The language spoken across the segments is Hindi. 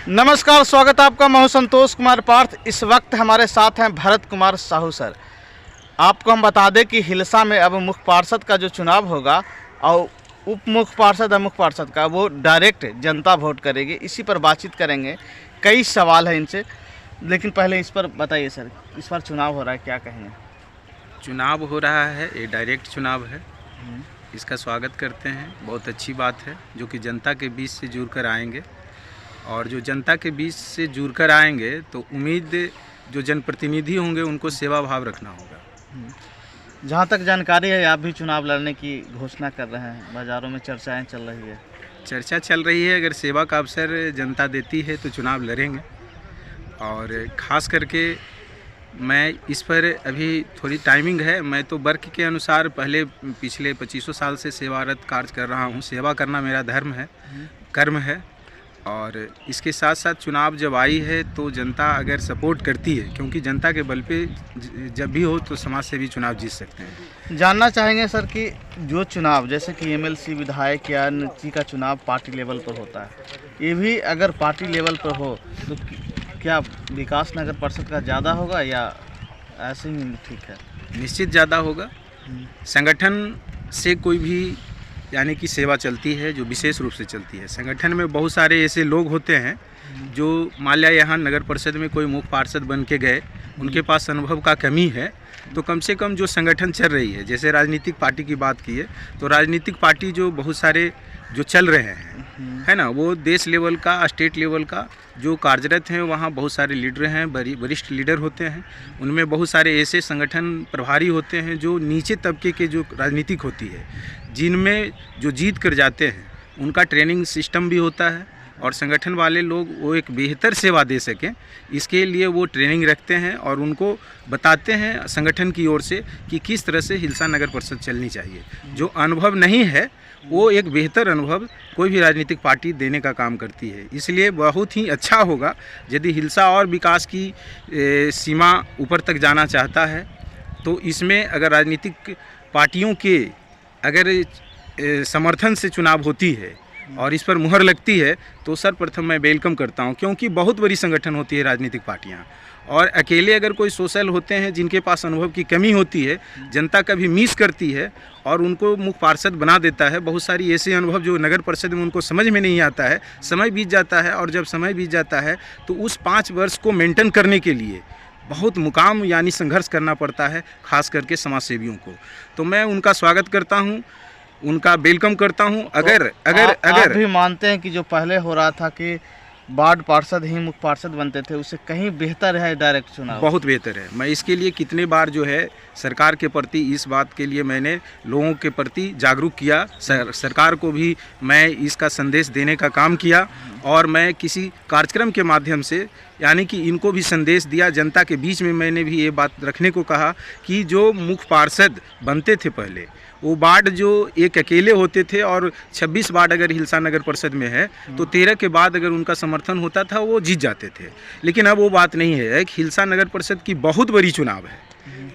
नमस्कार, स्वागत है आपका। मैं हूं संतोष कुमार पार्थ। इस वक्त हमारे साथ हैं भरत कुमार साहू सर। आपको हम बता दें कि हिलसा में अब मुख्य पार्षद का जो चुनाव होगा और उप मुख्य पार्षद और मुख्य पार्षद का वो डायरेक्ट जनता वोट करेगी। इसी पर बातचीत करेंगे। कई सवाल हैं इनसे, लेकिन पहले इस पर बताइए सर, इस बार चुनाव हो रहा है, क्या कहेंगे? चुनाव हो रहा है, ये डायरेक्ट चुनाव है। इसका स्वागत करते हैं, बहुत अच्छी बात है जो कि जनता के बीच से जुड़कर आएंगे। और जो जनता के बीच से जुड़कर आएंगे तो उम्मीद जो जनप्रतिनिधि होंगे उनको सेवा भाव रखना होगा। जहाँ तक जानकारी है, आप भी चुनाव लड़ने की घोषणा कर रहे हैं, बाज़ारों में चर्चाएं चल रही है। चर्चा चल रही है, अगर सेवा का अवसर जनता देती है तो चुनाव लड़ेंगे। और ख़ास करके मैं इस पर अभी थोड़ी टाइमिंग है। मैं तो वर्क के अनुसार पहले पिछले 25 साल से सेवारत कार्य कर रहा हूँ। सेवा करना मेरा धर्म है, कर्म है। और इसके साथ साथ चुनाव जब आई है तो जनता अगर सपोर्ट करती है, क्योंकि जनता के बल पे जब भी हो तो समाज से भी चुनाव जीत सकते हैं। जानना चाहेंगे सर कि जो चुनाव जैसे कि एमएलसी, विधायक या नीति का चुनाव पार्टी लेवल पर होता है, ये भी अगर पार्टी लेवल पर हो तो क्या विकास नगर परिषद का ज़्यादा होगा या ऐसे ही ठीक है? निश्चित ज़्यादा होगा। संगठन से कोई भी यानी कि सेवा चलती है जो विशेष रूप से चलती है। संगठन में बहुत सारे ऐसे लोग होते हैं जो मान लिया यहाँ नगर परिषद में कोई मुख्य पार्षद बन के गए, उनके पास अनुभव का कमी है, तो कम से कम जो संगठन चल रही है, जैसे राजनीतिक पार्टी की बात की है तो राजनीतिक पार्टी जो बहुत सारे जो चल रहे हैं है ना, वो देश लेवल का, स्टेट लेवल का जो कार्यरत हैं, वहाँ बहुत सारे लीडर हैं, वरिष्ठ लीडर होते हैं। उनमें बहुत सारे ऐसे संगठन प्रभारी होते हैं जो नीचे तबके के जो राजनीतिक होती है, जिनमें जो जीत कर जाते हैं, उनका ट्रेनिंग सिस्टम भी होता है। और संगठन वाले लोग वो एक बेहतर सेवा दे सकें, इसके लिए वो ट्रेनिंग रखते हैं और उनको बताते हैं संगठन की ओर से कि किस तरह से हिलसा नगर परिषद चलनी चाहिए। जो अनुभव नहीं है वो एक बेहतर अनुभव कोई भी राजनीतिक पार्टी देने का काम करती है। इसलिए बहुत ही अच्छा होगा यदि हिलसा और विकास की सीमा ऊपर तक जाना चाहता है तो इसमें अगर राजनीतिक पार्टियों के अगर समर्थन से चुनाव होती है और इस पर मुहर लगती है तो सर्वप्रथम मैं वेलकम करता हूं, क्योंकि बहुत बड़ी संगठन होती है राजनीतिक पार्टियां। और अकेले अगर कोई सोशल होते हैं जिनके पास अनुभव की कमी होती है, जनता कभी मिस करती है और उनको मुख्य पार्षद बना देता है। बहुत सारी ऐसे अनुभव जो नगर परिषद में उनको समझ में नहीं आता है, समय बीत जाता है। और जब समय बीत जाता है तो उस 5 वर्ष को मेंटेन करने के लिए बहुत मुकाम यानी संघर्ष करना पड़ता है, खास करके समाज सेवियों को। तो मैं उनका स्वागत करता हूं, उनका वेलकम करता हूं। अगर आप भी मानते हैं कि जो पहले हो रहा था कि वार्ड पार्षद ही मुख्य पार्षद बनते थे, उससे कहीं बेहतर है डायरेक्ट चुनाव? बहुत बेहतर है। मैं इसके लिए कितने बार जो है सरकार के प्रति, इस बात के लिए मैंने लोगों के प्रति जागरूक किया। सरकार को भी मैं इसका संदेश देने का काम किया और मैं किसी कार्यक्रम के माध्यम से यानी कि इनको भी संदेश दिया। जनता के बीच में मैंने भी ये बात रखने को कहा कि जो मुख्य पार्षद बनते थे पहले, वो वार्ड जो एक अकेले होते थे और 26 वार्ड अगर हिलसा नगर परिषद में है तो 13 के बाद अगर उनका समर्थन होता था वो जीत जाते थे। लेकिन अब वो बात नहीं है। एक हिलसा नगर परिषद की बहुत बड़ी चुनाव है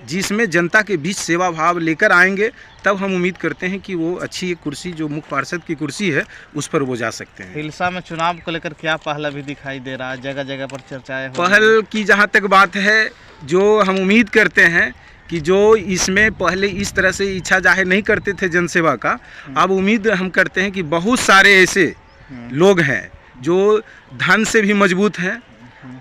जिसमें जनता के बीच सेवा भाव लेकर आएंगे, तब हम उम्मीद करते हैं कि वो अच्छी एक कुर्सी जो मुख्य पार्षद की कुर्सी है उस पर वो जा सकते हैं। हिलसा में चुनाव को लेकर क्या पहल भी दिखाई दे रहा है? जगह जगह पर चर्चाएं पहल की जहाँ तक बात है, जो हम उम्मीद करते हैं कि जो इसमें पहले इस तरह से इच्छा जाहिर नहीं करते थे जनसेवा का, अब उम्मीद हम करते हैं कि बहुत सारे ऐसे लोग हैं जो धन से भी मजबूत हैं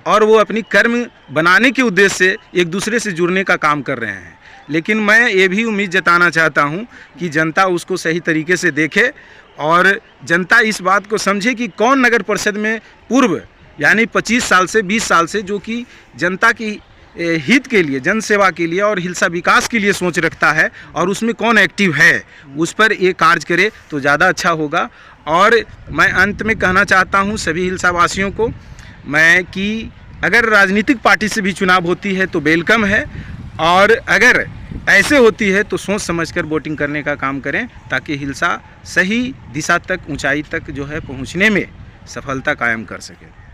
और वो अपनी कर्म बनाने के उद्देश्य से एक दूसरे से जुड़ने का काम कर रहे हैं। लेकिन मैं ये भी उम्मीद जताना चाहता हूँ कि जनता उसको सही तरीके से देखे और जनता इस बात को समझे कि कौन नगर परिषद में पूर्व यानी 25 साल से 20 साल से जो कि जनता की हित के लिए, जन सेवा के लिए और हिलसा विकास के लिए सोच रखता है और उसमें कौन एक्टिव है, उस पर ये कार्य करे तो ज़्यादा अच्छा होगा। और मैं अंत में कहना चाहता हूँ सभी हिलसा वासियों को मैं कि अगर राजनीतिक पार्टी से भी चुनाव होती है तो वेलकम है, और अगर ऐसे होती है तो सोच समझकर वोटिंग करने का काम करें ताकि हिलसा सही दिशा तक, ऊंचाई तक जो है पहुंचने में सफलता कायम कर सके।